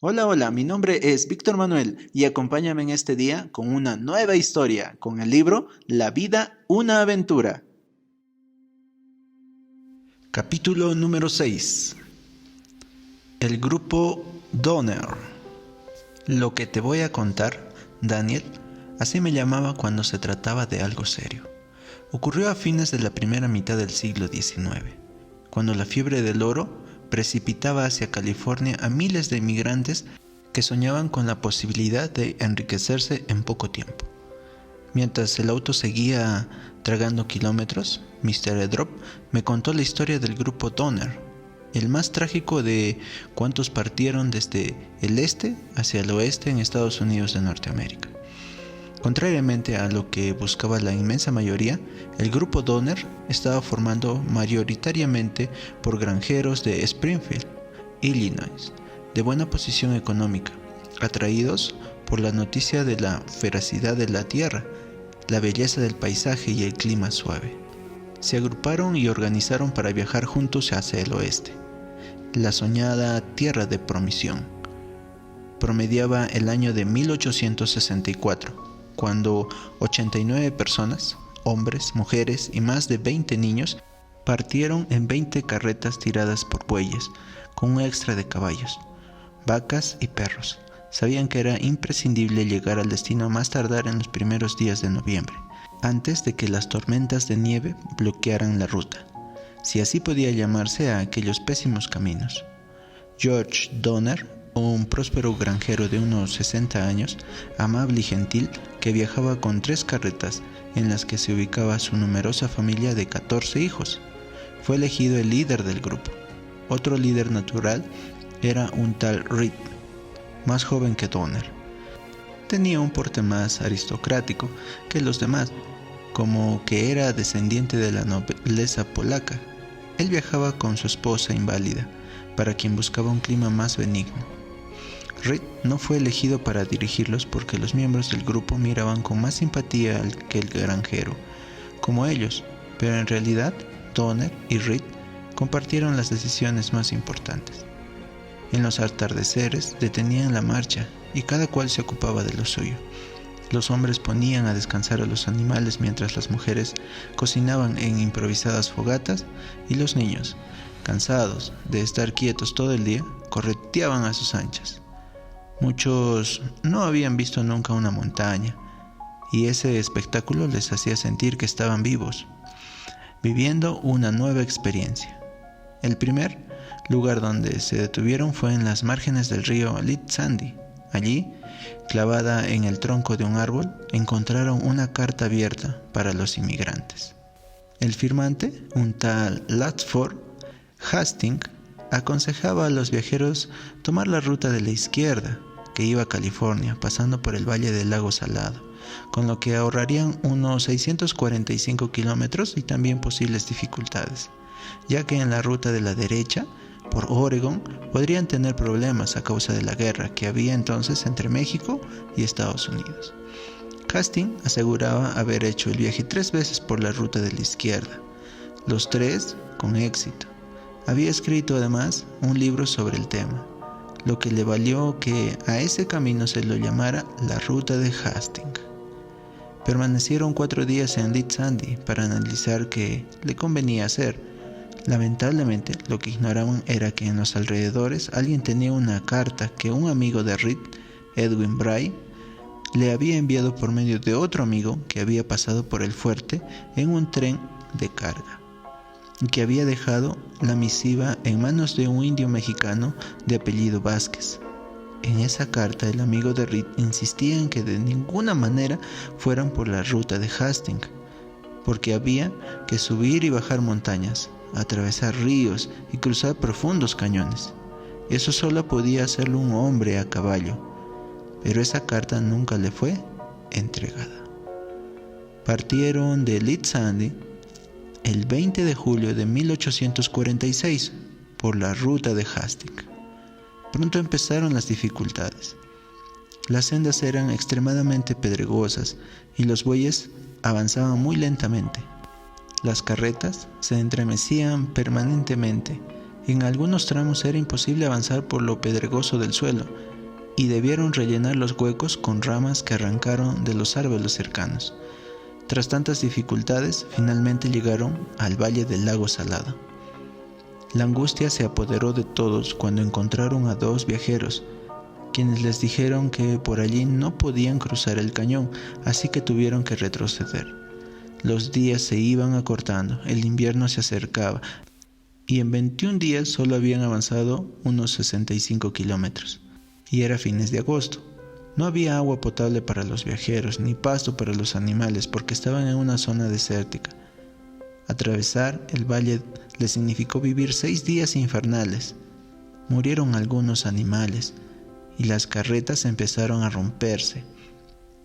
Hola, hola, mi nombre es Víctor Manuel y acompáñame en este día con una nueva historia, con el libro La vida, una aventura. Capítulo número 6. El grupo Donner. Lo que te voy a contar, Daniel, así me llamaba cuando se trataba de algo serio. Ocurrió a fines de la primera mitad del siglo XIX, cuando la fiebre del oro precipitaba hacia California a miles de inmigrantes que soñaban con la posibilidad de enriquecerse en poco tiempo. Mientras el auto seguía tragando kilómetros, Mr. Edrop me contó la historia del grupo Donner, el más trágico de cuantos partieron desde el este hacia el oeste en Estados Unidos de Norteamérica. Contrariamente a lo que buscaba la inmensa mayoría, el grupo Donner estaba formado mayoritariamente por granjeros de Springfield, Illinois, de buena posición económica, atraídos por la noticia de la feracidad de la tierra, la belleza del paisaje y el clima suave. Se agruparon y organizaron para viajar juntos hacia el oeste, la soñada tierra de promisión. Promediaba el año de 1864, cuando 89 personas, hombres, mujeres y más de 20 niños, partieron en 20 carretas tiradas por bueyes, con un extra de caballos, vacas y perros. Sabían que era imprescindible llegar al destino a más tardar en los primeros días de noviembre, antes de que las tormentas de nieve bloquearan la ruta, si así podía llamarse a aquellos pésimos caminos. George Donner, un próspero granjero de unos 60 años, amable y gentil, que viajaba con 3 carretas en las que se ubicaba su numerosa familia de 14 hijos, fue elegido el líder del grupo. Otro líder natural era un tal Reed, más joven que Donner. Tenía un porte más aristocrático que los demás, como que era descendiente de la nobleza polaca. Él viajaba con su esposa inválida, para quien buscaba un clima más benigno. Reed no fue elegido para dirigirlos porque los miembros del grupo miraban con más simpatía que el granjero, como ellos, pero en realidad Donner y Reed compartieron las decisiones más importantes. En los atardeceres detenían la marcha y cada cual se ocupaba de lo suyo. Los hombres ponían a descansar a los animales mientras las mujeres cocinaban en improvisadas fogatas y los niños, cansados de estar quietos todo el día, correteaban a sus anchas. Muchos no habían visto nunca una montaña y ese espectáculo les hacía sentir que estaban vivos, viviendo una nueva experiencia. El primer lugar donde se detuvieron fue en las márgenes del río Little Sandy. Allí, clavada en el tronco de un árbol, encontraron una carta abierta para los inmigrantes. El firmante, un tal Latford Hastings, aconsejaba a los viajeros tomar la ruta de la izquierda, que iba a California, pasando por el valle del lago Salado, con lo que ahorrarían unos 645 kilómetros y también posibles dificultades, ya que en la ruta de la derecha, por Oregon, podrían tener problemas a causa de la guerra que había entonces entre México y Estados Unidos. Hastings aseguraba haber hecho el viaje 3 veces por la ruta de la izquierda, los 3 con éxito. Había escrito además un libro sobre el tema, lo que le valió que a ese camino se lo llamara la ruta de Hastings. Permanecieron 4 días en Little Sandy para analizar qué le convenía hacer. Lamentablemente, lo que ignoraban era que en los alrededores alguien tenía una carta que un amigo de Reed, Edwin Bray, le había enviado por medio de otro amigo que había pasado por el fuerte en un tren de carga, y que había dejado la misiva en manos de un indio mexicano de apellido Vázquez. En esa carta el amigo de Reed insistía en que de ninguna manera fueran por la ruta de Hastings, porque había que subir y bajar montañas, atravesar ríos y cruzar profundos cañones. Eso solo podía hacerlo un hombre a caballo, pero esa carta nunca le fue entregada. Partieron de Little Sandy el 20 de julio de 1846 por la ruta de Hastings. Pronto empezaron las dificultades. Las sendas eran extremadamente pedregosas y los bueyes avanzaban muy lentamente. Las carretas se entremecían permanentemente En algunos tramos era imposible avanzar por lo pedregoso del suelo y debieron rellenar los huecos con ramas que arrancaron de los árboles cercanos. Tras tantas dificultades, finalmente llegaron al valle del lago Salado. La angustia se apoderó de todos cuando encontraron a 2 viajeros, quienes les dijeron que por allí no podían cruzar el cañón, así que tuvieron que retroceder. Los días se iban acortando, el invierno se acercaba, y en 21 días solo habían avanzado unos 65 kilómetros, y era fines de agosto. No había agua potable para los viajeros, ni pasto para los animales, porque estaban en una zona desértica. Atravesar el valle les significó vivir 6 días infernales. Murieron algunos animales, y las carretas empezaron a romperse.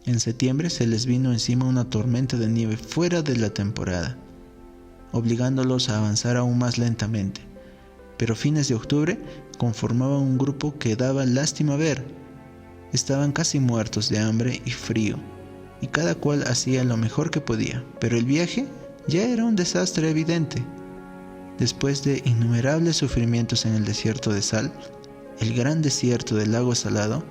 En septiembre se les vino encima una tormenta de nieve fuera de la temporada, obligándolos a avanzar aún más lentamente. Pero fines de octubre conformaban un grupo que daba lástima ver. Estaban casi muertos de hambre y frío, y cada cual hacía lo mejor que podía, pero el viaje ya era un desastre evidente. Después de innumerables sufrimientos en el desierto de sal, el gran desierto del lago Salado,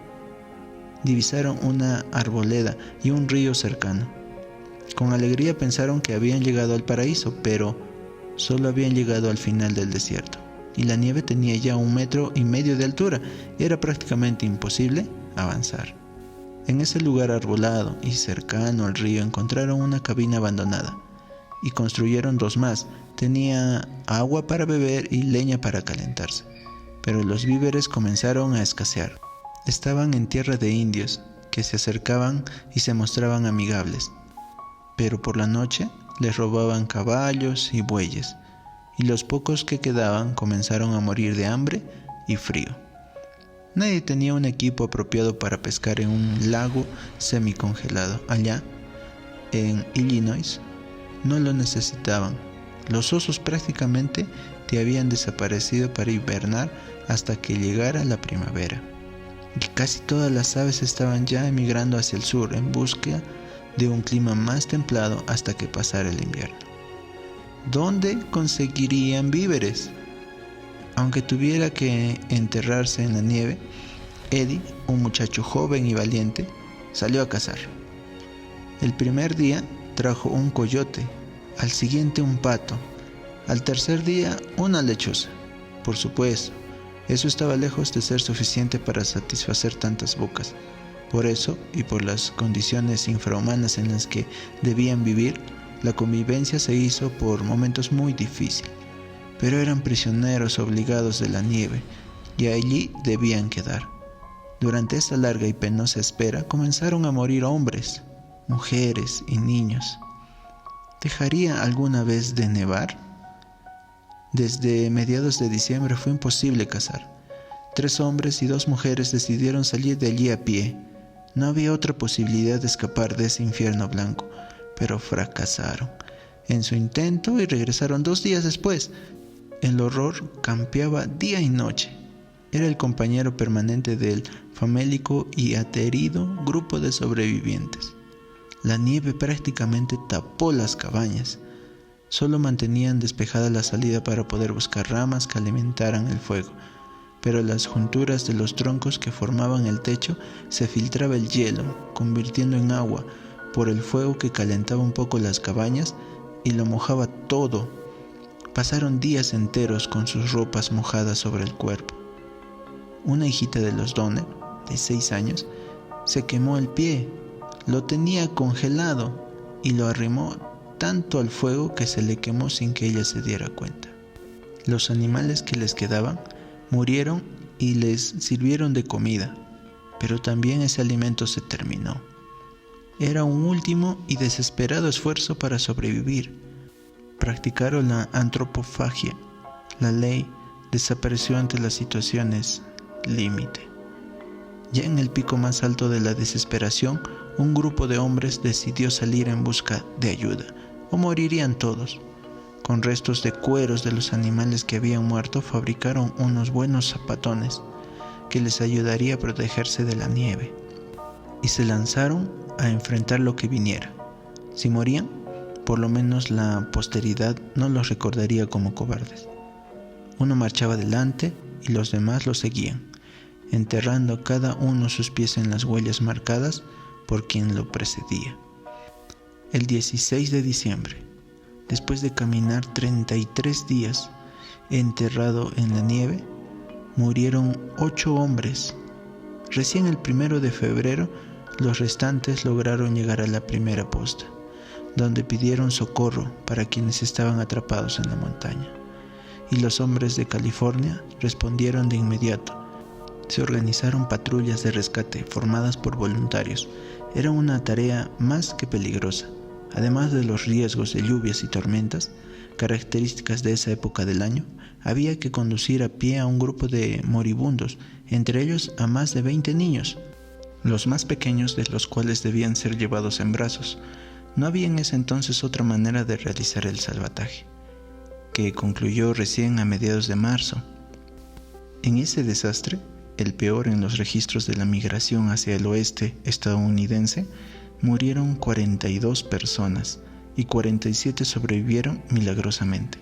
divisaron una arboleda y un río cercano. Con alegría pensaron que habían llegado al paraíso, pero solo habían llegado al final del desierto, y la nieve tenía ya 1,5 metros de altura. Era prácticamente imposible avanzar. En ese lugar arbolado y cercano al río encontraron una cabina abandonada y construyeron 2 más. Tenía agua para beber y leña para calentarse, pero los víveres comenzaron a escasear. Estaban en tierra de indios que se acercaban y se mostraban amigables, pero por la noche les robaban caballos y bueyes, y los pocos que quedaban comenzaron a morir de hambre y frío. Nadie tenía un equipo apropiado para pescar en un lago semicongelado. Allá, en Illinois, no lo necesitaban. Los osos prácticamente te habían desaparecido para hibernar hasta que llegara la primavera. Y casi todas las aves estaban ya emigrando hacia el sur en busca de un clima más templado hasta que pasara el invierno. ¿Dónde conseguirían víveres? Aunque tuviera que enterrarse en la nieve, Eddie, un muchacho joven y valiente, salió a cazar. El primer día trajo un coyote, al siguiente un pato, al tercer día una lechuza. Por supuesto, eso estaba lejos de ser suficiente para satisfacer tantas bocas. Por eso, y por las condiciones infrahumanas en las que debían vivir, la convivencia se hizo por momentos muy difícil. Pero eran prisioneros obligados de la nieve, y allí debían quedar. Durante esta larga y penosa espera comenzaron a morir hombres, mujeres y niños. ¿Dejaría alguna vez de nevar? Desde mediados de diciembre fue imposible cazar. 3 hombres y 2 mujeres decidieron salir de allí a pie. No había otra posibilidad de escapar de ese infierno blanco, pero fracasaron en su intento y regresaron 2 días después. El horror campeaba día y noche. Era el compañero permanente del famélico y aterido grupo de sobrevivientes. La nieve prácticamente tapó las cabañas. Solo mantenían despejada la salida para poder buscar ramas que alimentaran el fuego, pero en las junturas de los troncos que formaban el techo se filtraba el hielo, convirtiendo en agua por el fuego que calentaba un poco las cabañas y lo mojaba todo. Pasaron días enteros con sus ropas mojadas sobre el cuerpo. Una hijita de los Donner, de 6 años, se quemó el pie. Lo tenía congelado y lo arrimó tanto al fuego que se le quemó sin que ella se diera cuenta. Los animales que les quedaban murieron y les sirvieron de comida, pero también ese alimento se terminó. Era un último y desesperado esfuerzo para sobrevivir. Practicaron la antropofagia. La ley desapareció ante las situaciones límite. Ya en el pico más alto de la desesperación, un grupo de hombres decidió salir en busca de ayuda, o morirían todos. Con restos de cueros de los animales que habían muerto, fabricaron unos buenos zapatones que les ayudaría a protegerse de la nieve, y se lanzaron a enfrentar lo que viniera. Si morían, por lo menos la posteridad no los recordaría como cobardes. Uno marchaba delante y los demás lo seguían, enterrando cada uno sus pies en las huellas marcadas por quien lo precedía. El 16 de diciembre, después de caminar 33 días enterrado en la nieve, murieron 8 hombres. Recién el 1 de febrero, los restantes lograron llegar a la primera posta, donde pidieron socorro para quienes estaban atrapados en la montaña. Y los hombres de California respondieron de inmediato. Se organizaron patrullas de rescate formadas por voluntarios. Era una tarea más que peligrosa. Además de los riesgos de lluvias y tormentas, características de esa época del año, había que conducir a pie a un grupo de moribundos, entre ellos a más de 20 niños, los más pequeños de los cuales debían ser llevados en brazos. No había en ese entonces otra manera de realizar el salvataje, que concluyó recién a mediados de marzo. En ese desastre, el peor en los registros de la migración hacia el oeste estadounidense, murieron 42 personas y 47 sobrevivieron milagrosamente.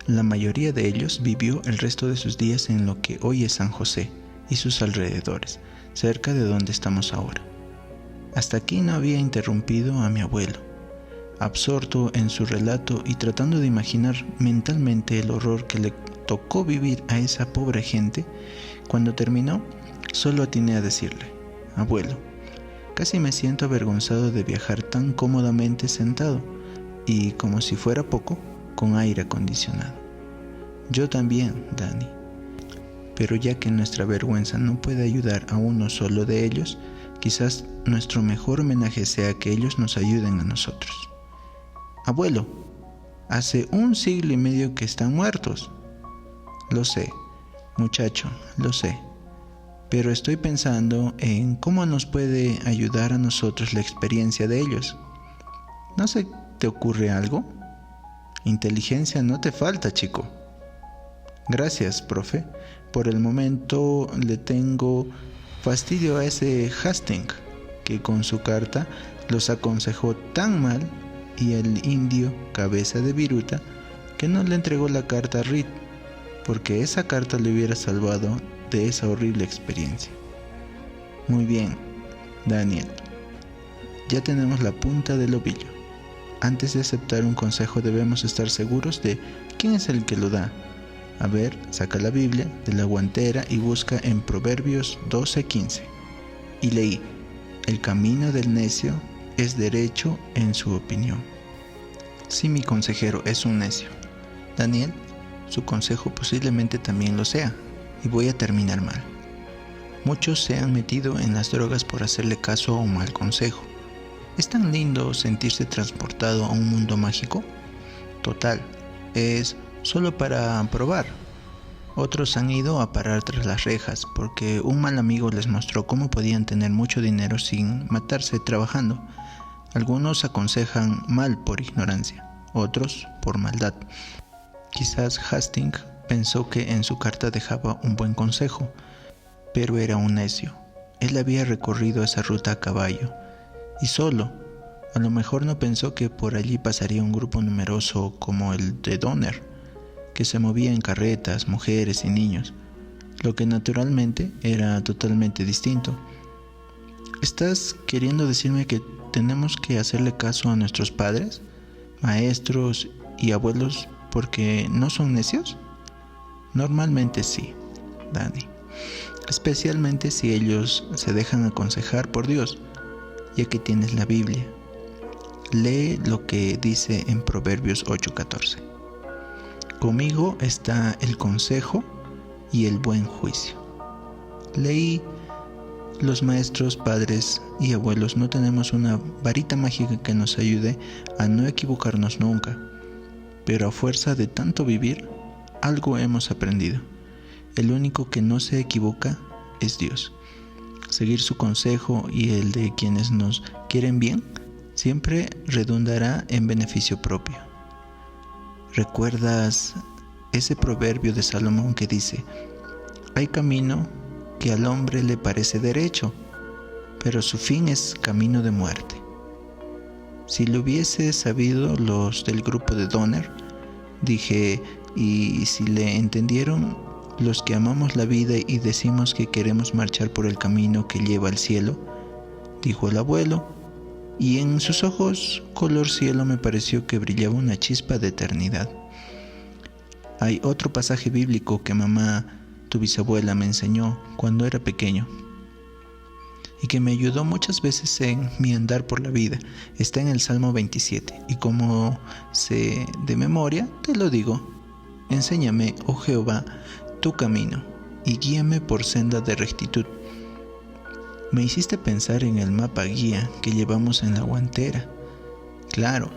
La mayoría de ellos vivió el resto de sus días en lo que hoy es San José y sus alrededores, cerca de donde estamos ahora. Hasta aquí no había interrumpido a mi abuelo, absorto en su relato y tratando de imaginar mentalmente el horror que le tocó vivir a esa pobre gente. Cuando terminó, solo atiné a decirle: abuelo, casi me siento avergonzado de viajar tan cómodamente sentado y, como si fuera poco, con aire acondicionado. Yo también, Dani. Pero ya que nuestra vergüenza no puede ayudar a uno solo de ellos, quizás nuestro mejor homenaje sea que ellos nos ayuden a nosotros. Abuelo, hace 1 siglo y medio que están muertos. Lo sé, muchacho, lo sé. Pero estoy pensando en cómo nos puede ayudar a nosotros la experiencia de ellos. ¿No se te ocurre algo? Inteligencia no te falta, chico. Gracias, profe. Por el momento le tengo fastidio a ese Hastings, que con su carta los aconsejó tan mal, y al indio cabeza de viruta, que no le entregó la carta a Reed, porque esa carta le hubiera salvado de esa horrible experiencia. Muy bien, Daniel. Ya tenemos la punta del ovillo. Antes de aceptar un consejo debemos estar seguros de quién es el que lo da. A ver, saca la Biblia de la guantera y busca en Proverbios 12:15. Y leí: el camino del necio es derecho en su opinión. Si mi consejero es un necio, Daniel, su consejo posiblemente también lo sea, y voy a terminar mal. Muchos se han metido en las drogas por hacerle caso a un mal consejo. ¿Es tan lindo sentirse transportado a un mundo mágico? Total, es solo para probar. Otros han ido a parar tras las rejas porque un mal amigo les mostró cómo podían tener mucho dinero sin matarse trabajando. Algunos aconsejan mal por ignorancia, otros por maldad. Quizás Hastings pensó que en su carta dejaba un buen consejo, pero era un necio. Él había recorrido esa ruta a caballo y solo. A lo mejor no pensó que por allí pasaría un grupo numeroso como el de Donner, que se movía en carretas, mujeres y niños, lo que naturalmente era totalmente distinto. ¿Estás queriendo decirme que tenemos que hacerle caso a nuestros padres, maestros y abuelos porque no son necios? Normalmente sí, Dani. Especialmente si ellos se dejan aconsejar por Dios, ya que tienes la Biblia. Lee lo que dice en Proverbios 8:14. Conmigo está el consejo y el buen juicio. Leí: los maestros, padres y abuelos no tenemos una varita mágica que nos ayude a no equivocarnos nunca, pero a fuerza de tanto vivir, algo hemos aprendido. El único que no se equivoca es Dios. Seguir su consejo y el de quienes nos quieren bien siempre redundará en beneficio propio. ¿Recuerdas ese proverbio de Salomón que dice: hay camino que al hombre le parece derecho, pero su fin es camino de muerte? Si lo hubiese sabido los del grupo de Donner, dije: y si le entendieron los que amamos la vida y decimos que queremos marchar por el camino que lleva al cielo, dijo el abuelo, y en sus ojos color cielo me pareció que brillaba una chispa de eternidad. Hay otro pasaje bíblico que mamá, tu bisabuela, me enseñó cuando era pequeño y que me ayudó muchas veces en mi andar por la vida. Está en el Salmo 27 y como sé de memoria, te lo digo. Enséñame, oh Jehová, tu camino y guíame por senda de rectitud. Me hiciste pensar en el mapa guía que llevamos en la guantera. Claro,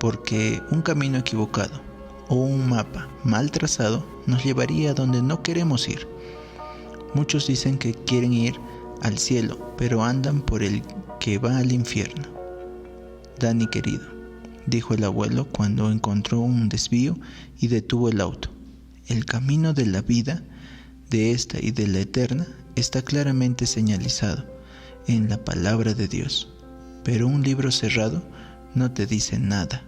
porque un camino equivocado o un mapa mal trazado nos llevaría a donde no queremos ir. Muchos dicen que quieren ir al cielo, pero andan por el que va al infierno. Dani querido, dijo el abuelo cuando encontró un desvío y detuvo el auto. El camino de la vida, de esta y de la eterna, está claramente señalizado en la palabra de Dios, pero un libro cerrado no te dice nada.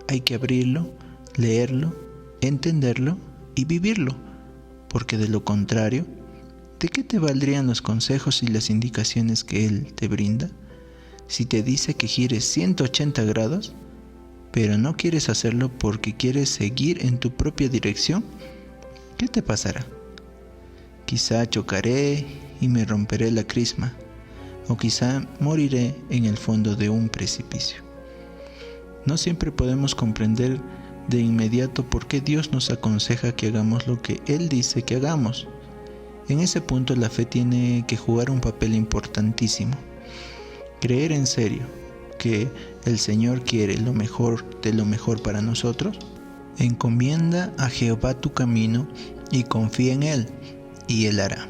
Hay que abrirlo, leerlo, entenderlo y vivirlo, porque de lo contrario, ¿de qué te valdrían los consejos y las indicaciones que Él te brinda? Si te dice que gires 180 grados, pero no quieres hacerlo porque quieres seguir en tu propia dirección, ¿qué te pasará? Quizá chocaré y me romperé la crisma, o quizá moriré en el fondo de un precipicio. No siempre podemos comprender de inmediato por qué Dios nos aconseja que hagamos lo que Él dice que hagamos. En ese punto la fe tiene que jugar un papel importantísimo. Creer en serio que el Señor quiere lo mejor de lo mejor para nosotros. Encomienda a Jehová tu camino y confía en Él, y Él hará,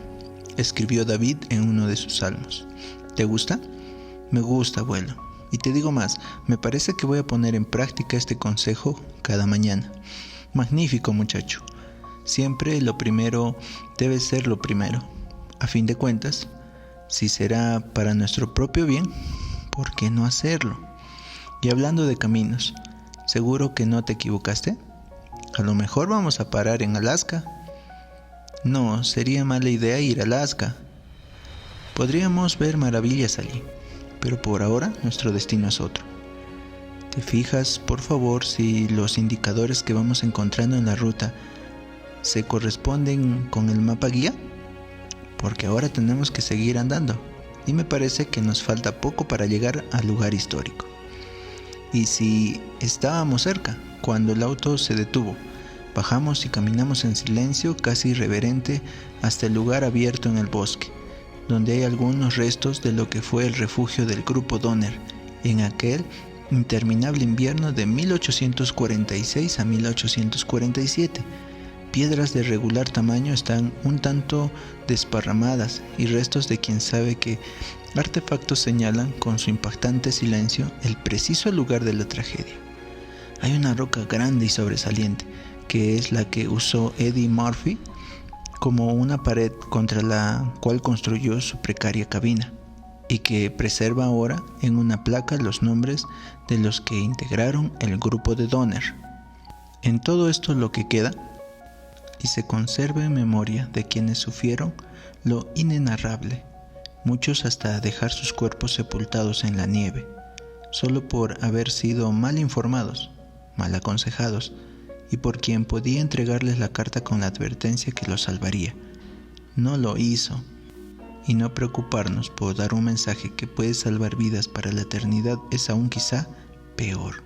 escribió David en uno de sus salmos. ¿Te gusta? Me gusta, abuelo. Y te digo más, me parece que voy a poner en práctica este consejo cada mañana. Magnífico, muchacho. Siempre lo primero debe ser lo primero. A fin de cuentas, si será para nuestro propio bien, ¿por qué no hacerlo? Y hablando de caminos, ¿seguro que no te equivocaste? A lo mejor vamos a parar en Alaska. No, sería mala idea ir a Alaska. Podríamos ver maravillas allí, pero por ahora nuestro destino es otro. ¿Te fijas, por favor, si los indicadores que vamos encontrando en la ruta se corresponden con el mapa guía? Porque ahora tenemos que seguir andando y me parece que nos falta poco para llegar al lugar histórico. Y si estábamos cerca, cuando el auto se detuvo, bajamos y caminamos en silencio casi irreverente hasta el lugar abierto en el bosque, donde hay algunos restos de lo que fue el refugio del grupo Donner en aquel interminable invierno de 1846 a 1847. Piedras de regular tamaño están un tanto desparramadas y restos de quién sabe qué artefactos señalan con su impactante silencio el preciso lugar de la tragedia. Hay una roca grande y sobresaliente, que es la que usó Eddie Murphy como una pared contra la cual construyó su precaria cabina, y que preserva ahora en una placa los nombres de los que integraron el grupo de Donner. En todo esto lo que queda y se conserva en memoria de quienes sufrieron lo inenarrable, muchos hasta dejar sus cuerpos sepultados en la nieve, solo por haber sido mal informados, mal aconsejados, y por quien podía entregarles la carta con la advertencia que los salvaría. No lo hizo, y no preocuparnos por dar un mensaje que puede salvar vidas para la eternidad es aún quizá peor.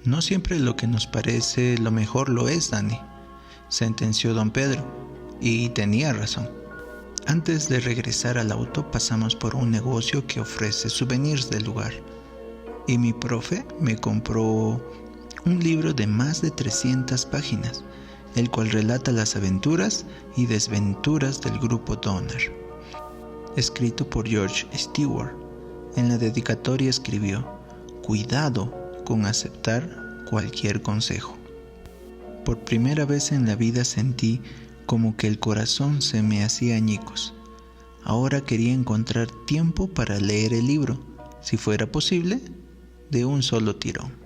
No siempre lo que nos parece lo mejor lo es, Dani, sentenció don Pedro, y tenía razón. Antes de regresar al auto pasamos por un negocio que ofrece souvenirs del lugar, y mi profe me compró un libro de más de 300 páginas, el cual relata las aventuras y desventuras del grupo Donner, escrito por George Stewart. En la dedicatoria escribió: cuidado con aceptar cualquier consejo. Por primera vez en la vida sentí como que el corazón se me hacía añicos. Ahora quería encontrar tiempo para leer el libro, si fuera posible, de un solo tirón.